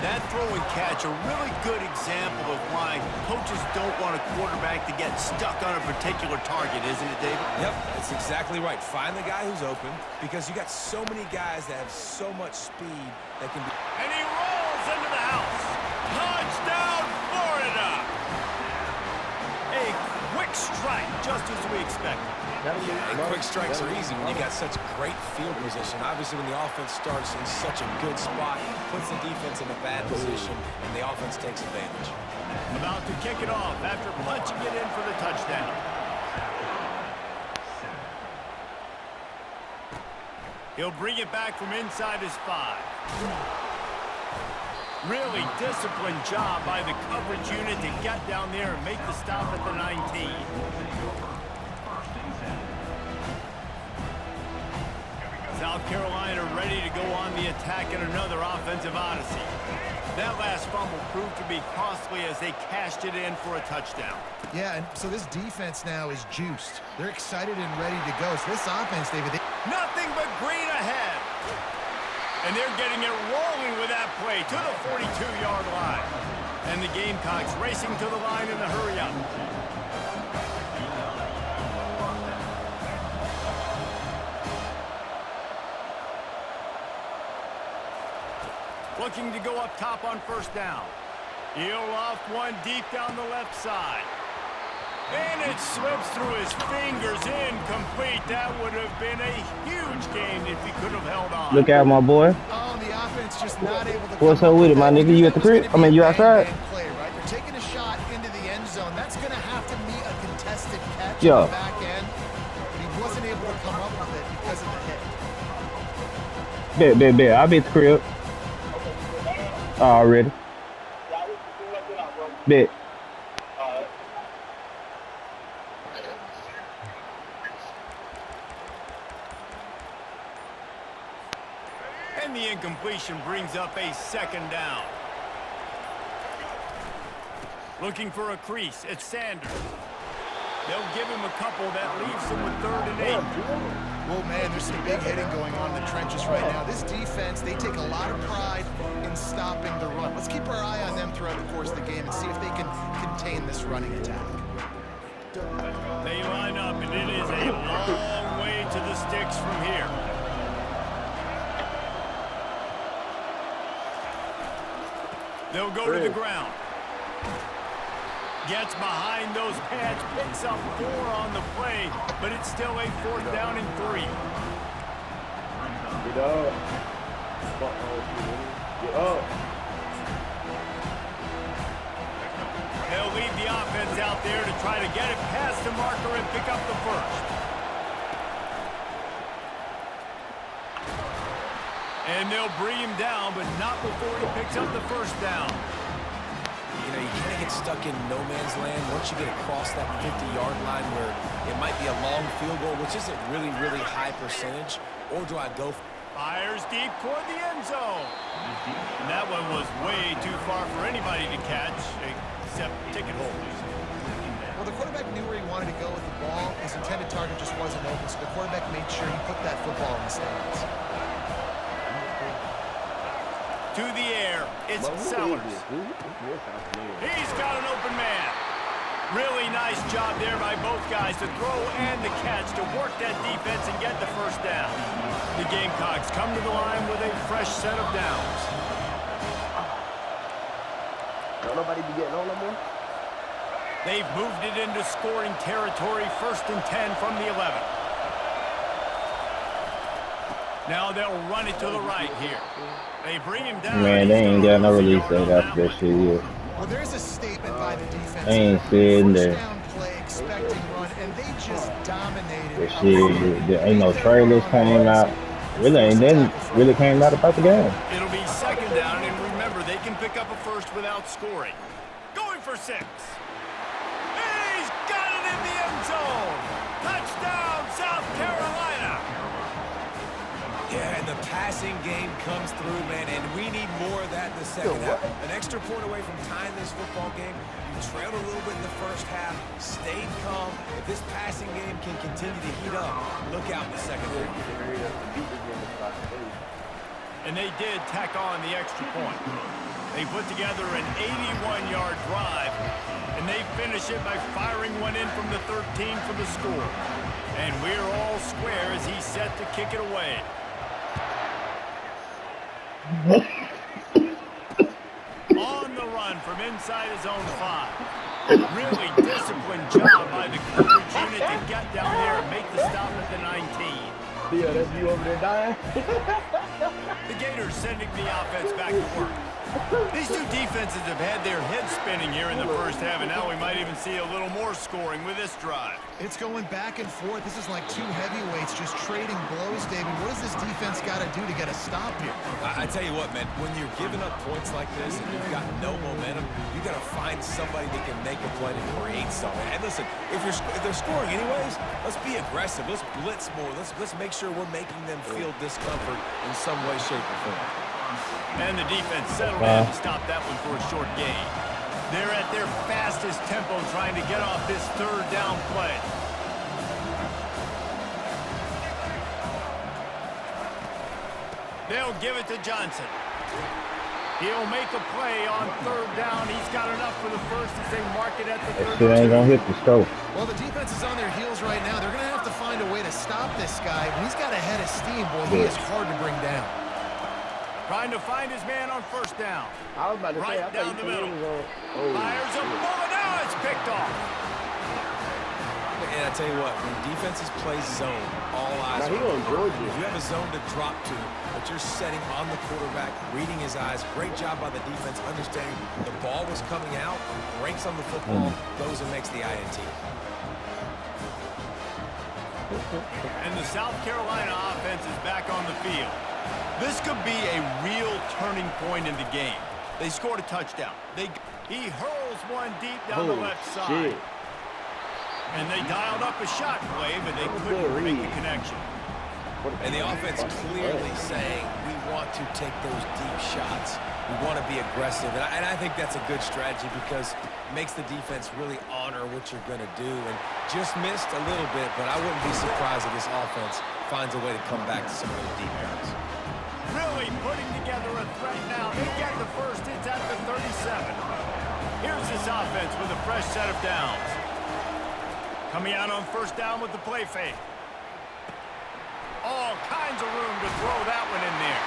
That throw and catch, a really good example of why coaches don't want a quarterback to get stuck on a particular target, isn't it, David? Yep, that's exactly right. Find the guy who's open because you got so many guys that have so much speed that can be... And he rolls into the house. Touchdown, Florida! A quick strike, just as we expected. And quick strikes are easy when you got such great field position. Obviously, when the offense starts in such a good spot, puts the defense in a bad position, and the offense takes advantage. About to kick it off after punching it in for the touchdown. He'll bring it back from inside his 5. Really disciplined job by the coverage unit to get down there and make the stop at the 19. South Carolina ready to go on the attack in another offensive odyssey. That last fumble proved to be costly as they cashed it in for a touchdown. Yeah, and so this defense now is juiced. They're excited and ready to go. So this offense, David... Nothing but green ahead. And they're getting it rolling with that play to the 42-yard line. And the Gamecocks racing to the line in a hurry-up. Looking to go up top on first down. He'll loft one deep down the left side. And it slips through his fingers, incomplete. That would have been a huge gain if he could have held on. Look out, my boy. Oh, the offense just not able to... What's up with it, my nigga? You at the crib? I mean, you outside? Play, right? They're taking a shot into the end zone. That's going to have to be a contested catch Yeah. on the back end. But he wasn't able to come up with it because of the hit. Bet. I'll be at the crib. Already. Bet. And the incompletion brings up a second down. Looking for a crease. It's Sanders. They'll give him a couple that leaves him with 3rd and 8. Well, man, there's some big hitting going on in the trenches right now. This defense, they take a lot of pride in stopping the run. Let's keep our eye on them throughout the course of the game and see if they can contain this running attack. They line up, and it is a long way to the sticks from here. They'll go to the ground. Gets behind those pads, picks up 4 on the play, but it's still a 4th down and 3. Get up. Get up. They'll leave the offense out there to try to get it past the marker and pick up the first. And they'll bring him down, but not before he picks up the first down. You know, you kind of get stuck in no man's land once you get across that 50-yard line where it might be a long field goal, which isn't really high percentage, or do I go... Fires deep toward the end zone. And that one was way too far for anybody to catch, except ticket holders. Well, the quarterback knew where he wanted to go with the ball. His intended target just wasn't open, so the quarterback made sure he put that football in the stands. To the air, it's Sellers. He's got an open man. Really nice job there by both guys to throw and the catch to work that defense and get the first down. The Gamecocks come to the line with a fresh set of downs. Don't nobody be getting on no more? They've moved it into scoring territory, 1st and 10 from the 11. Now they'll run it to the right here. They bring him down. Man, they ain't got no release date after that shit yet. Well, there's a statement by the defense. They ain't sitting there. First down play, expecting run, and they just dominated. That shit, there ain't no trailers came out. Really ain't then really came out about the game. It'll be 2nd down, and remember, they can pick up a first without scoring. Going for 6. He's got it in the end zone. Touchdown, South Carolina. Yeah, and the passing game comes through, man, and we need more of that in the second half. An extra point away from tying this football game. You trailed a little bit in the first half, stayed calm. If this passing game can continue to heat up, look out in the second half. And they did tack on the extra point. They put together an 81-yard drive, and they finish it by firing one in from the 13 for the score. And we're all square as he's set to kick it away. On the run from inside his own 5. Really disciplined job by the coverage unit to get down there and make the stop at the 19. Yeah, that's you over there dying. The Gators sending the offense back to work. These two defenses have had their heads spinning here in the first half, and now we might even see a little more scoring with this drive. It's going back and forth. This is like two heavyweights just trading blows, David. What does this defense got to do to get a stop here? I tell you what, man, when you're giving up points like this and you've got no momentum, you got to find somebody that can make a play to create something. And listen, if they're scoring anyways, let's be aggressive. Let's blitz more. Let's make sure we're making them feel discomfort in some way, shape, or form. And the defense settled in to stop that one for a short gain. They're at their fastest tempo trying to get off this third down play. They'll give it to Johnson. He'll make a play on third down. He's got enough for the first as they mark it at the 32. That shit ain't gonna hit the scope. Well, the defense is on their heels right now. They're going to have to find a way to stop this guy. When he's got a head of steam, boy, he is hard to bring down. Trying to find his man on first down. I was about to say, I Right down thought the middle. Oh, Fires a bullet. Now it's picked off. And I tell you what, when defenses play zone, all eyes Now, he are on Georgia. You have a zone to drop to, but you're setting on the quarterback, reading his eyes. Great job by the defense, understanding the ball was coming out, breaks on the football, goes and makes the INT. And the South Carolina offense is back on the field. This could be a real turning point in the game. They scored a touchdown. He hurls one deep down the left side. Shit. And they dialed up a shot play, but they couldn't make the connection. And the offense clearly saying, we want to take those deep shots. We want to be aggressive. And I think that's a good strategy because it makes the defense really honor what you're going to do. And just missed a little bit, but I wouldn't be surprised if this offense finds a way to come back to some of those deep guys. Really putting together a threat now. They get the first. It's at the 37. Here's this offense with a fresh set of downs. Coming out on first down with the play fake. All kinds of room to throw that one in there.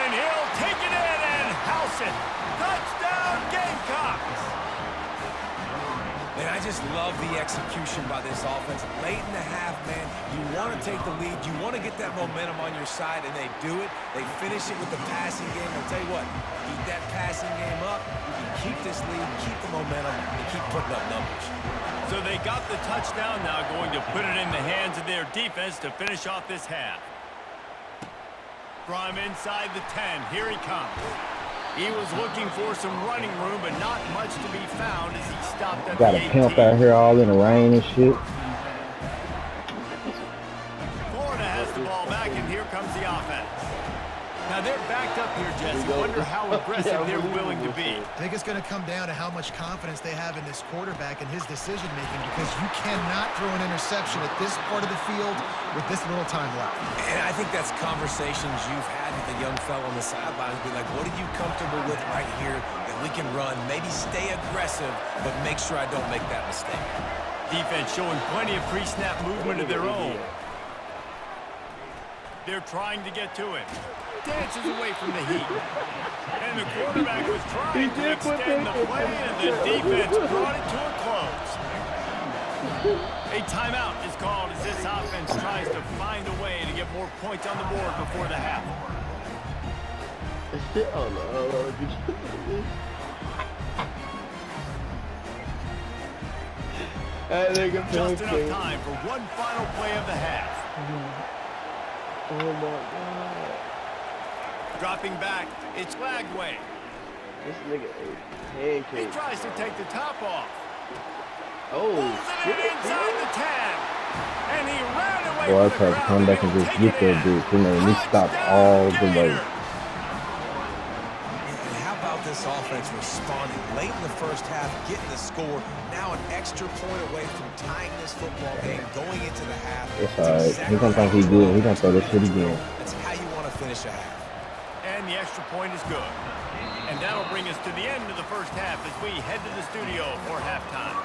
And he'll take it in and house it. Touchdown, Gamecocks! And I just love the execution by this offense. Late in the half, man, you want to take the lead. You want to get that momentum on your side, and they do it. They finish it with the passing game. I'll tell you what, keep that passing game up. You can keep this lead, keep the momentum, and keep putting up numbers. So they got the touchdown now, going to put it in the hands of their defense to finish off this half. From inside the 10, here he comes. He was looking for some running room, but not much to be found as he stopped at Got the a 18. pimp out here all in the rain and shit. Florida has the ball back, and here comes the offense. Now they're backed up here, Jesse. Wonder how aggressive they're willing to be. I think it's going to come down to how much confidence they have in this quarterback and his decision-making, because you cannot throw an interception at this part of the field with this little time left. And I think that's conversations you've had with the young fellow on the sidelines. Be like, what are you comfortable with right here that we can run? Maybe stay aggressive, but make sure I don't make that mistake. Defense showing plenty of pre-snap movement of their own. They're trying to get to it. Dances away from the heat. And the quarterback was trying to extend the play, and the defense brought it to a close. A timeout is called as this offense tries to find a way to get more points on the board before the half. Oh, no. Just enough time for one final play of the half. Oh, my God. Dropping back, it's Lagway. This nigga is He pancake. tries to take the top off. Oh, Pulls it in shit. inside the 10. And he ran away Boy, I from the tried to crowd, come back and he'll just take get it that in. bitch. He made me stop all the way. And how about this offense responding late in the first half, getting the score, now an extra point away from tying this football game, going into the half. It's alright. He gonna think he good. He gonna throw this shit again. That's how you want to finish a half. And the extra point is good. And that'll bring us to the end of the first half as we head to the studio for halftime.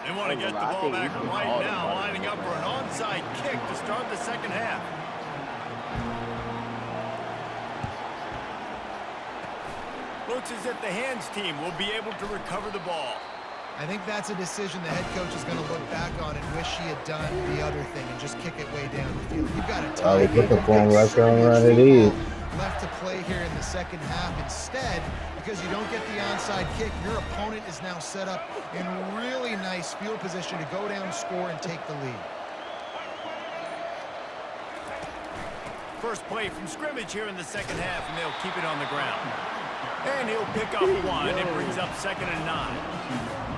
They want to get the ball back right now, lining up for an onside kick to start the second half. Looks as if the hands team will be able to recover the ball. I think that's a decision the head coach is going to look back on and wish he had done the other thing and just kick it way down the field. You've got a tie game. Left to play here in the second half. Instead, because you don't get the onside kick, your opponent is now set up in really nice field position to go down, score, and take the lead. First play from scrimmage here in the second half, and they'll keep it on the ground. And he'll pick up one. It brings up 2nd and 9.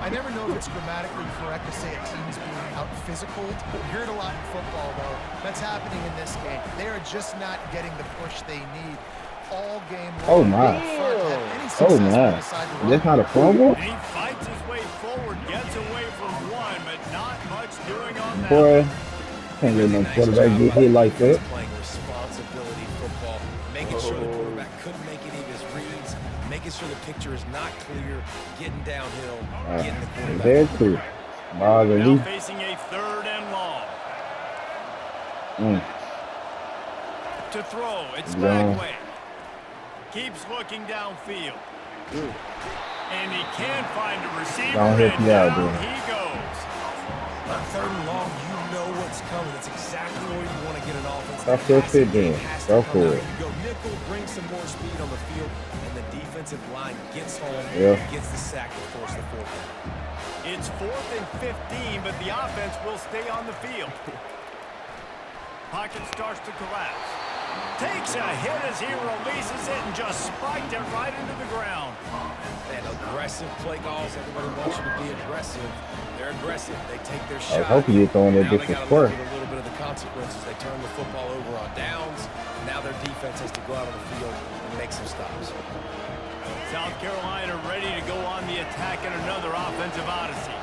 I never know if it's grammatically correct to say a team's being out-physical. You hear it a lot in football, though. That's happening in this game. They are just not getting the push they need all game long. Oh, my. Oh, my. That's not a fumble? And he fights his way forward, gets away from one, but not much doing on that. Boy, can't let no quarterback get hit like that. Playing responsibility football, making sure the quarterback couldn't make any of his reads, making sure the picture is not clear, getting downhill, getting the quarterback. Very true. Now facing a 3rd and long. To throw, it's Bagway. Keeps looking downfield. And he can find a receiver, and down he goes. On 3rd and long, you know what's coming. It's exactly where you want to get an offense. That's your fit then. Go for it. You go nickel, bring some more speed on the field, and the defensive line gets home, gets the sack to force the 4th down. It's 4th and 15, but the offense will stay on the field. Pocket starts to collapse. Takes a hit as he releases it and just spiked it right into the ground. Man, aggressive play calls. Everybody wants you to be aggressive. They're aggressive. They take their shot. I hope you're throwing that different square. A little bit of the consequences. They turn the football over on downs. Now their defense has to go out on the field and make some stops. South Carolina ready to go on the attack in another offensive odyssey.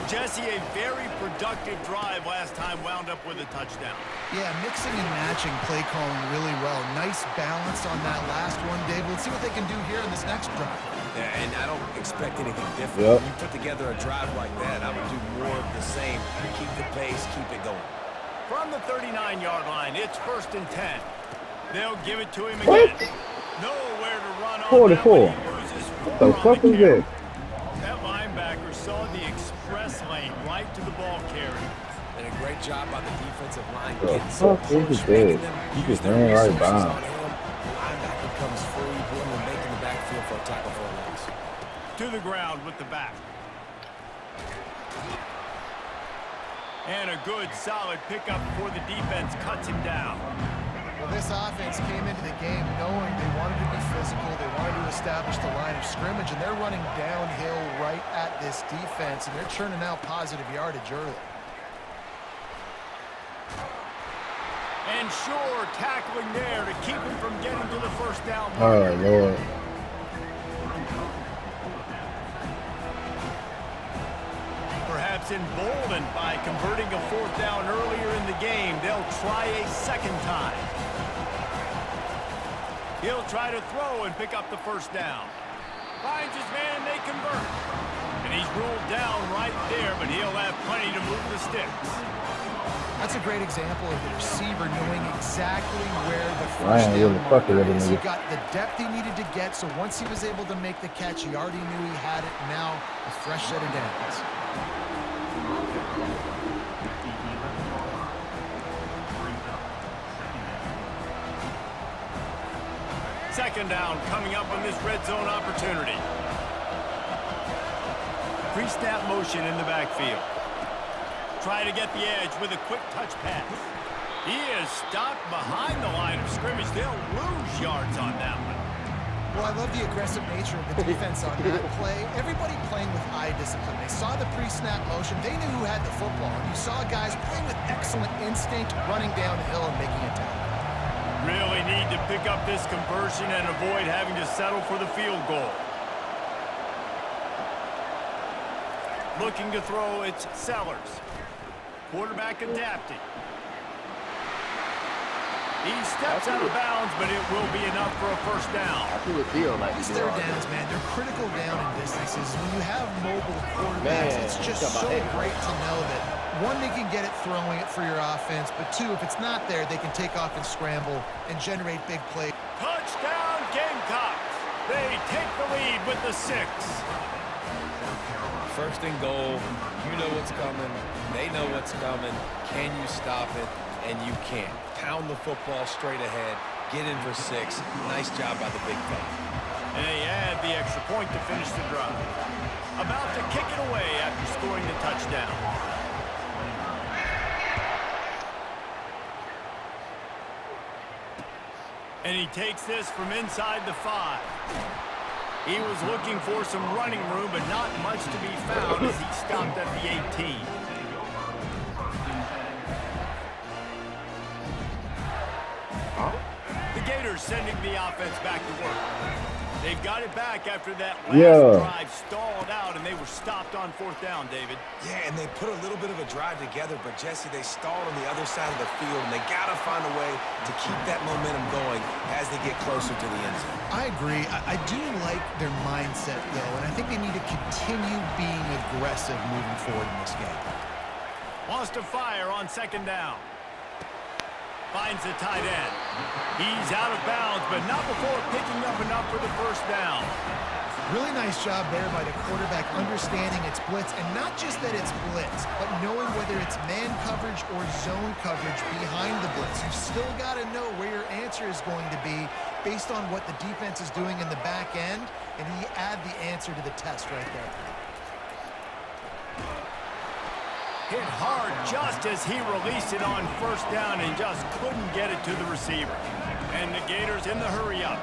Jesse, a very productive drive last time wound up with a touchdown. Yeah, mixing and matching play calling really well. Nice balance on that last one, Dave. Let's see what they can do here in this next drive. Yeah, and I don't expect anything different. When you put together a drive like that, I would do more of the same. Keep the pace, keep it going. From the 39-yard line, it's 1st and 10. They'll give it to him again. Nowhere to run on. 44. What the fuck is that? That linebacker saw the express lane right to the ball carrier. And a great job by the defensive line. The fuck is it? He just ran right by him. Linebacker comes free, boom, and making the backfield for a tackle for a loss. To the ground with the back. And a good, solid pickup before the defense cuts him down. Well, this offense came into the game knowing they wanted to be physical, they wanted to establish the line of scrimmage, and they're running downhill right at this defense, and they're churning out positive yardage early. And sure, tackling there to keep him from getting to the 1st down mark. Oh, Lord. Perhaps emboldened by converting a 4th down earlier in the game, they'll try a 2nd time. He'll try to throw and pick up the 1st down. Finds his man and they convert. And he's ruled down right there, but he'll have plenty to move the sticks. That's a great example of the receiver knowing exactly where the 1st down marker is. He got the depth he needed to get, so once he was able to make the catch, he already knew he had it. Now, a fresh set of downs. Second down coming up on this red zone opportunity. Pre-snap motion in the backfield. Try to get the edge with a quick touch pass. He is stopped behind the line of scrimmage. They'll lose yards on that one. Well, I love the aggressive nature of the defense on that play. Everybody playing with eye discipline. They saw the pre-snap motion. They knew who had the football. And you saw guys playing with excellent instinct, running downhill and making a tackle. Really need to pick up this conversion and avoid having to settle for the field goal. Looking to throw, it's Sellers. Quarterback adapting. He steps out of bounds, but it will be enough for a first down. I feel a deal like These third downs, man, they're critical down in distances. When you have mobile quarterbacks, it's just so great to know that, one, they can get it throwing it for your offense, but two, if it's not there, they can take off and scramble and generate big plays. Touchdown, Gamecocks. They take the lead with the 6. First and goal. You know what's coming. They know what's coming. Can you stop it? And you can't. Pound the football straight ahead. Get in for 6. Nice job by the big fella. And they add the extra point to finish the drive. About to kick it away after scoring the touchdown. And he takes this from inside the 5. He was looking for some running room, but not much to be found as he stopped at the 18. The Gators sending the offense back to work. They've got it back after that last drive stalled out, and they were stopped on 4th down, David. Yeah, and they put a little bit of a drive together, but, Jesse, they stalled on the other side of the field, and they got to find a way to keep that momentum going as they get closer to the end zone. I agree. I do like their mindset, though, and I think they need to continue being aggressive moving forward in this game. Wants to fire on 2nd down. Finds the tight end. He's out of bounds, but not before picking up enough for the first down. Really nice job there by the quarterback understanding it's blitz, and not just that it's blitz, but knowing whether it's man coverage or zone coverage behind the blitz. You've still got to know where your answer is going to be based on what the defense is doing in the back end, and he add the answer to the test right there. Hit hard just as he released it on 1st down and just couldn't get it to the receiver. And the Gators in the hurry-up.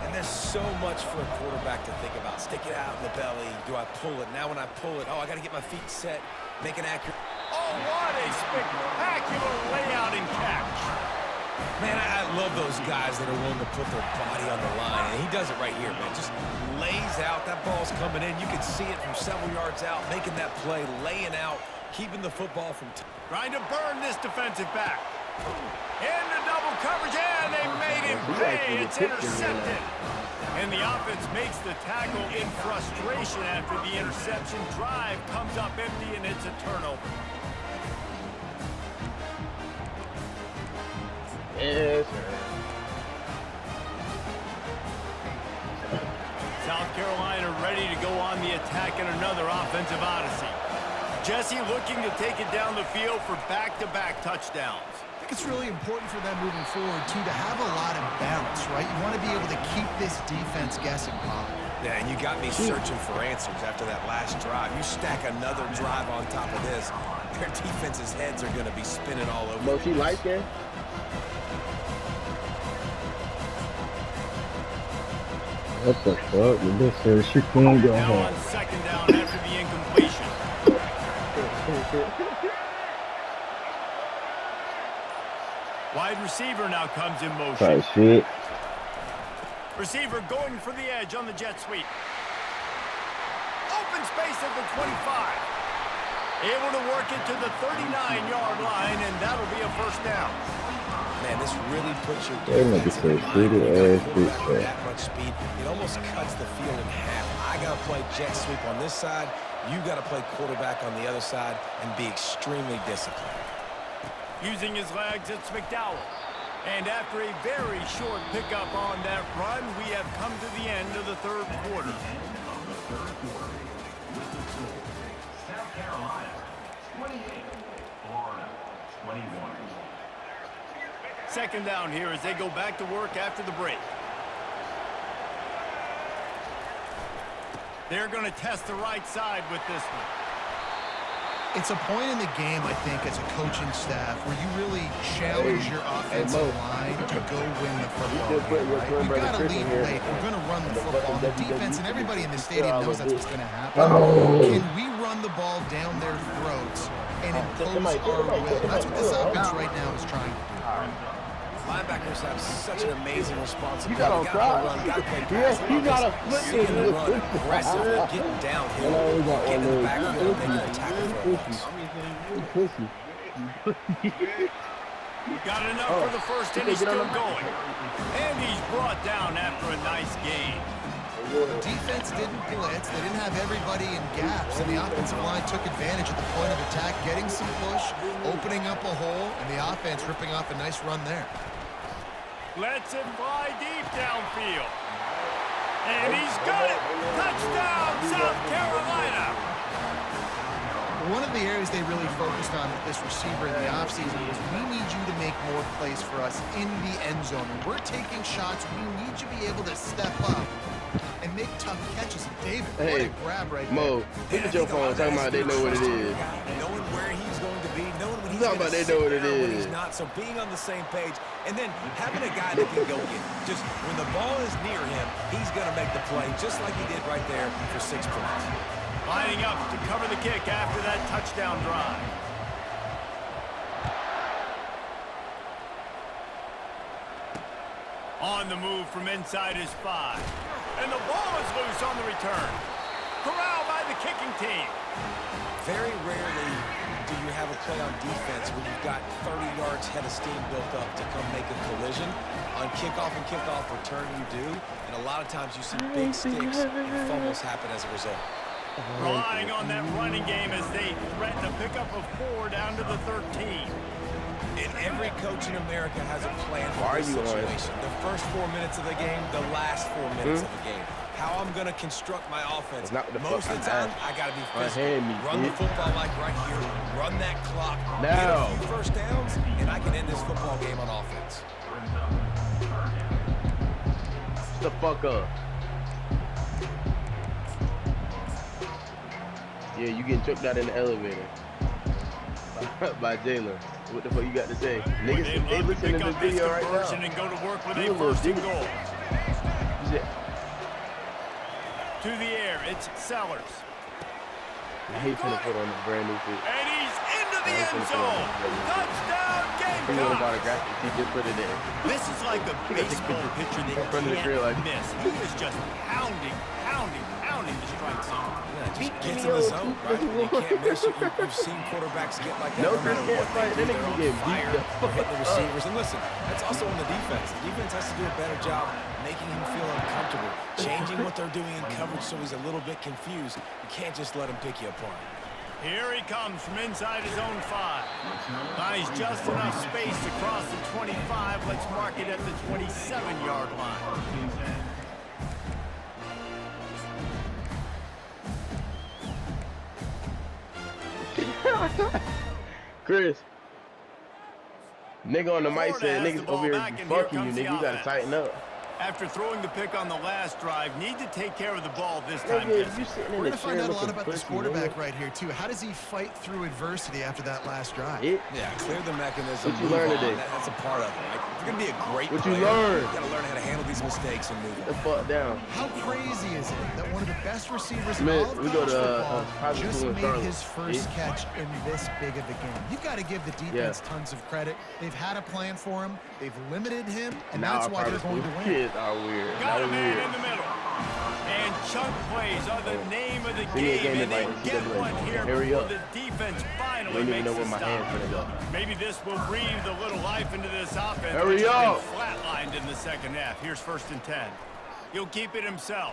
And there's so much for a quarterback to think about. Stick it out in the belly. Do I pull it? Now when I pull it, I got to get my feet set, make an accurate. Oh, what a spectacular layout and catch. Man, I love those guys that are willing to put their body on the line, and he does it right here, man. Just lays out. That ball's coming in. You can see it from several yards out, making that play, laying out, keeping the football from... Trying to burn this defensive back. Into double coverage, and they made him pay. It's intercepted. And the offense makes the tackle in frustration after the interception. Drive comes up empty, and it's a turnover. Yes, sir. South Carolina ready to go on the attack in another offensive odyssey. Jesse looking to take it down the field for back-to-back touchdowns. I think it's really important for them moving forward, too, to have a lot of balance, right? You want to be able to keep this defense guessing, Bob. Yeah, and you got me searching for answers after that last drive. You stack another drive on top of this, their defense's heads are going to be spinning all over. Mo, she light skin? What the fuck? This is she can't go Now home. on 2nd down after the incompletion. Wide receiver now comes in motion. Type shit. Receiver going for the edge on the jet sweep. Open space at the 25. Able to work it to the 39-yard line, and that'll be a first down. Man, this really puts your They make it defense so in the shitty mind. You ass got a bitch, quarterback with man. that much speed, it almost cuts the field in half. I got to play jet sweep on this side. You got to play quarterback on the other side and be extremely disciplined. Using his legs, it's McDowell. And after a very short pickup on that run, we have come to the end of the 3rd quarter. South Carolina, 28. Florida, 21. 2nd down here as they go back to work after the break. They're going to test the right side with this one. It's a point in the game, I think, as a coaching staff where you really challenge your offensive line to go win the football game, right? We've got to lead late. We're going to run the football. The defense and everybody in the stadium knows that's what's going to happen. Can we run the ball down their throats and impose our will? That's what this offense right now is trying to do. Linebackers have such an amazing responsibility. You got to run, got to play pass. You got to seeing them run aggressively, getting downhill, getting in the backfield, making a tackle for a loss. Got enough for the first, and he's still going. And he's brought down after a nice gain. The defense didn't blitz. They didn't have everybody in gaps, and the offensive line took advantage at the point of attack, getting some push, opening up a hole, and the offense ripping off a nice run there. Lets it fly deep downfield. And he's got it! Touchdown, South Carolina! One of the areas they really focused on with this receiver in the offseason was we need you to make more plays for us in the end zone. When we're taking shots, we need you to be able to step up and make tough catches. David, what a grab right Mo, there. look at your phone talking about they know what it is. Knowing where he's going to be, knowing when he's Talking going about to they know what sit it down, when is. he's not. So being on the same page, and then having a guy that can go get it. Just when the ball is near him, he's going to make the play, just like he did right there for 6 points. Lining up to cover the kick after that touchdown drive. On the move from inside his 5. And the ball is loose on the return. Corralled by the kicking team. Very rarely do you have a play on defense when you've got 30 yards head of steam built up to come make a collision. On kickoff and kickoff return you do, and a lot of times you see big sticks and fumbles happen as a result. Relying on that running game as they threaten to pick up a 4 down to the 13. And every coach in America has a plan for this situation. The first 4 minutes of the game, the last 4 minutes of the game. How I'm going to construct my offense. Most of the time, I got to be physical. Run the football like right here. Run that clock. Get a few first downs, and I can end this football game on offense. Shut the fuck up. Yeah, you getting choked out in the elevator by Jalen. What the fuck you got to say? Niggas, they listening to this video right now. And go to work with a first and goal. To the air, it's Sellers. I hate to put on the brand new feet. And he's into the end zone. Touchdown, Gamecocks. He just put it in. This is like a baseball pitcher that can't miss. He is just pounding the strike zone. Yeah, just gets in the zone, right? You can't miss it. You've seen quarterbacks get like that. No, No matter Chris what can't fight. they do, That nigga they're on getting fire. beat the They're hitting the receivers. And listen, that's also on the defense. The defense has to do a better job making him feel uncomfortable, changing what they're doing in coverage so he's a little bit confused. You can't just let him pick you apart. Here he comes from inside his own 5. Buys just enough space to cross the 25. Let's mark it at the 27-yard line. Chris. Nigga on the mic Florida said has niggas the ball over here back, and here fucking you, comes the nigga. You gotta offense. tighten up. After throwing the pick on the last drive, need to take care of the ball this time. Nigga, you sitting in We're the going to chair find out a lot looking about this pussy, quarterback nigga. right here, too. How does he fight through adversity after that last drive? It. Yeah, clear the mechanism. What you move learn on. today? That's a part of it. Like, if you're going to be a great What you player, learn? you got to learn how to handle these mistakes and move Get on. the fuck down. How crazy is it that one of the best receivers in Man, all of we go college to, football private just school in made Charlotte. his first catch in this big of a game? You've got to give the defense tons of credit. They've had a plan for him. They've limited him, and Now that's our why they're private going school to win. kids are weird. Got a Now man weird. in the middle. And chunk plays are the name of the Give me a game, game and they invite, get NCAA. one here Hurry before up. the defense You finally don't even makes know a where my hand's stop. gonna go. Maybe this will breathe a little life into this offense. Hurry which has up. been flatlined in the second half. Here's 1st and 10. He'll keep it himself.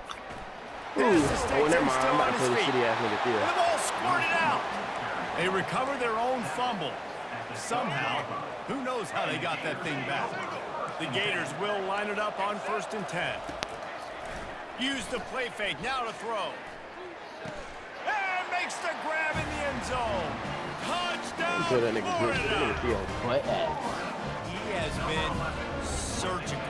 Ooh. Oh, never mind. I'm about to play the shitty ass nigga The theater. ball squirted out. They recover their own fumble. Somehow, who knows how they got that thing back. The Gators will line it up on 1st and 10. Use the play fake, now to throw. And makes the grab in the end zone. Touchdown, Until that nigga Florida. see how butt ass. He has been surgical,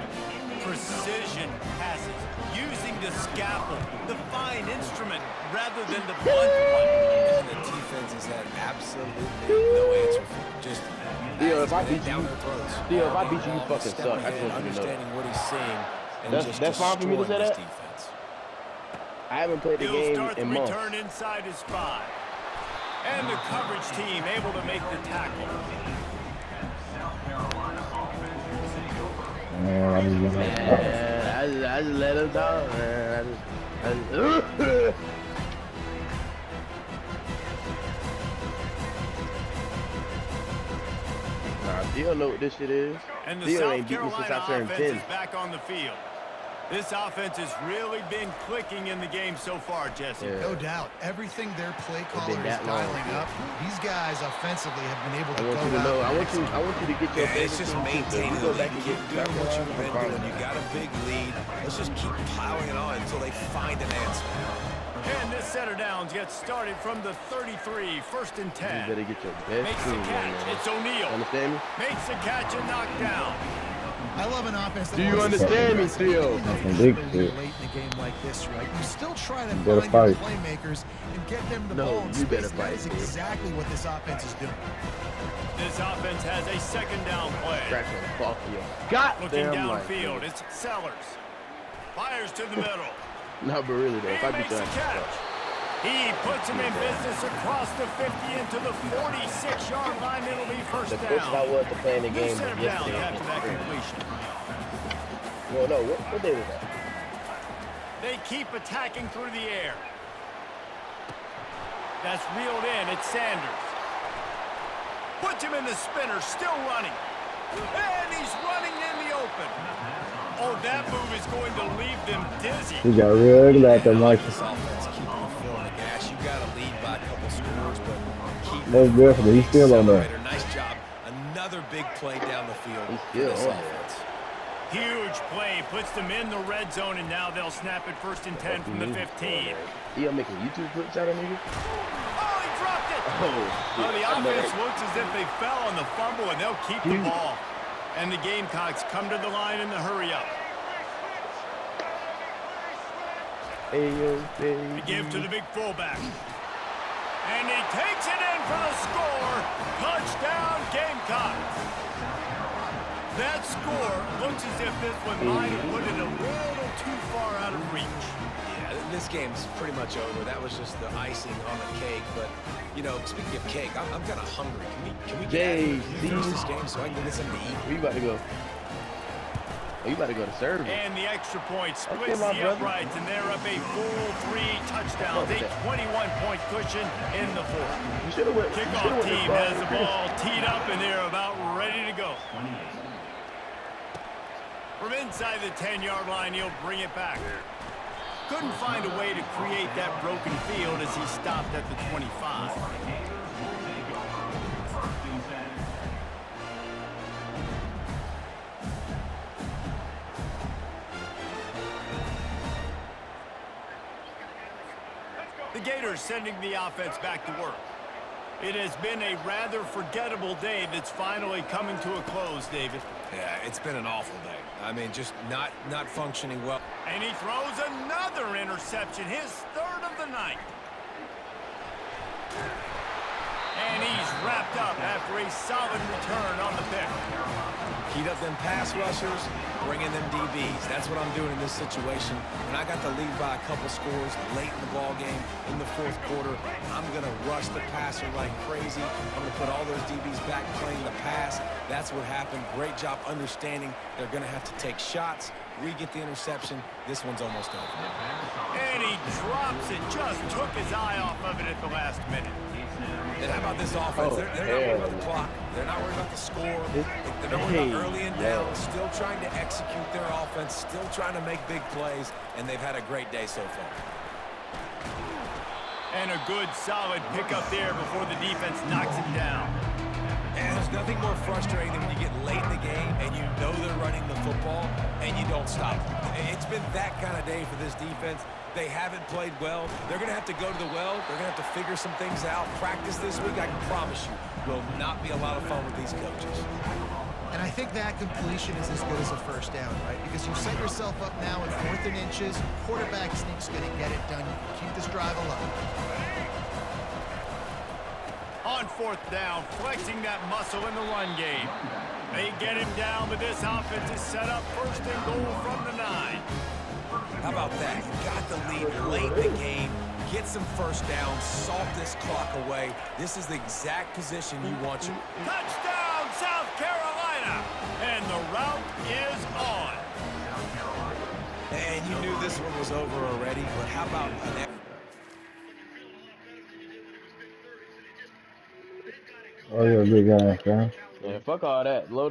precision passes, using the scalpel, the fine instrument, rather than the blunt one. And the defense has had absolutely no answer for him. Just Theo, if I beat down you, their throats. Theo, if I beat you, you fucking Stepping suck. I just in, want you to know. understanding what he's seeing, and That's- just that's fine for me to say destroying that? this defense. I haven't played the He'll game start the in months. return inside his 5. And the coverage team able to make the tackle. Man, I just Man, I just let him talk, man. I just nah, You don't know what this shit is. And the Theo South ain't beat me since Carolina I turned offense 10. is back on the field. This offense has really been clicking in the game so far, Jesse. Yeah. No doubt. Everything their play been caller is that long. dialing up, these guys offensively have been able to I want go you to out know. and I want execute. you to get your Yeah, it's favorite just team. maintaining You the go lead. back and Keep get doing what you've Carolina, been I'm doing. fine. You got a big lead. Let's just keep plowing it on until they find an answer. And this setter downs gets started from the 33, 1st and You 10. better get your best Makes the team, catch. man. It's O'Neal. Understand me? Makes the catch and knocked down. I love an offense that Do you wants to understand me, aggressive. Theo? Even That's though some you big have the lead shit. late in a game like this, right? You still try to You better find your fight. playmakers and get them the No, ball in you space. better And that fight, is kid. exactly what this offense is doing. This offense has a 2nd down play. Crack the fuck you. God Looking damn life, downfield, man. it's Sellers. Fires to the middle. No, but really though, if He I get makes the done, catch. He puts him in business across the 50 into the 46-yard line. It'll be first the closest I down. was to playing the New game set was of downs yesterday. after that completion. Well, no, what day was that? They keep attacking through the air. That's reeled in. It's Sanders. Puts him in the spinner, still running. And he's running in the open. Oh, that move is going to leave them dizzy. He got real ugly out there, I Mike. like this offense keeping the foot on the gas. You got to lead by a couple scores, but keep That's definitely. He's still on there. accelerator. Nice job. Another big play down the field He's for still this on there. offense. Huge play. Puts them in the red zone, and now they'll snap it 1st and 10 from the 15. He making YouTube clips out of niggas? Oh, he dropped it. Oh, shit. Oh, the I know offense that. looks as if they fell on the fumble, and they'll keep the ball. And the Gamecocks come to the line in the hurry up. Hey, yo, They baby. give to the big fullback. And he takes it in for the score. Touchdown, Gamecocks. That score looks as if this one might have put it a little too far out of reach. Yeah, this game's pretty much over. That was just the icing on the cake. But, you know, speaking of cake, I'm kind of hungry. Can we get out of here? Can we finish this game so I can get something to eat? Where you about to go? Oh, you about to go to service. And the extra point splits Okay, my the brother. uprights, and they're up a full 3 touchdowns, a 21-point cushion in the 4th. You should have went. Kickoff team has the ball teed up, and they're about ready to go. From inside the 10-yard line, he'll bring it back. Couldn't find a way to create that broken field as he stopped at the 25. The Gators sending the offense back to work. It has been a rather forgettable day that's finally coming to a close, David. Yeah, it's been an awful day. I mean, just not functioning well. And he throws another interception, his 3rd of the night. And he's wrapped up after a solid return on the pick. Heat up them pass rushers, bring in them DBs. That's what I'm doing in this situation. When I got the lead by a couple scores late in the ball game in the 4th quarter, I'm going to rush the passer like crazy. I'm going to put all those DBs back playing the pass. That's what happened. Great job understanding they're going to have to take shots. We get the interception. This one's almost over. And he drops it, just took his eye off of it at the last minute. And how about this offense? They're not worried about the clock. They're not worried about the score. They're not worried about early and down. Still trying to execute their offense. Still trying to make big plays. And they've had a great day so far. And a good, solid pickup there before the defense knocks him down. And there's nothing more frustrating than when you get late in the game and you know they're running the football and you don't stop them. It's been that kind of day for this defense. They haven't played well. They're going to have to go to the well. They're going to have to figure some things out. Practice this week, I can promise you, will not be a lot of fun with these coaches. And I think that completion is as good as a first down, right? Because you set yourself up now in 4th and inches. Quarterback sneak's going to get it done. Keep this drive alive. On 4th down, flexing that muscle in the run game. They get him down, but this offense is set up 1st and goal from the 9. How about that? You got the lead late in the game. Get some first down. Salt this clock away. This is the exact position you want your... Touchdown, South Carolina! And the route is on. And you knew this one was over already, but how about an... Oh, yeah, big guy, man. Yeah, fuck all that. Load up.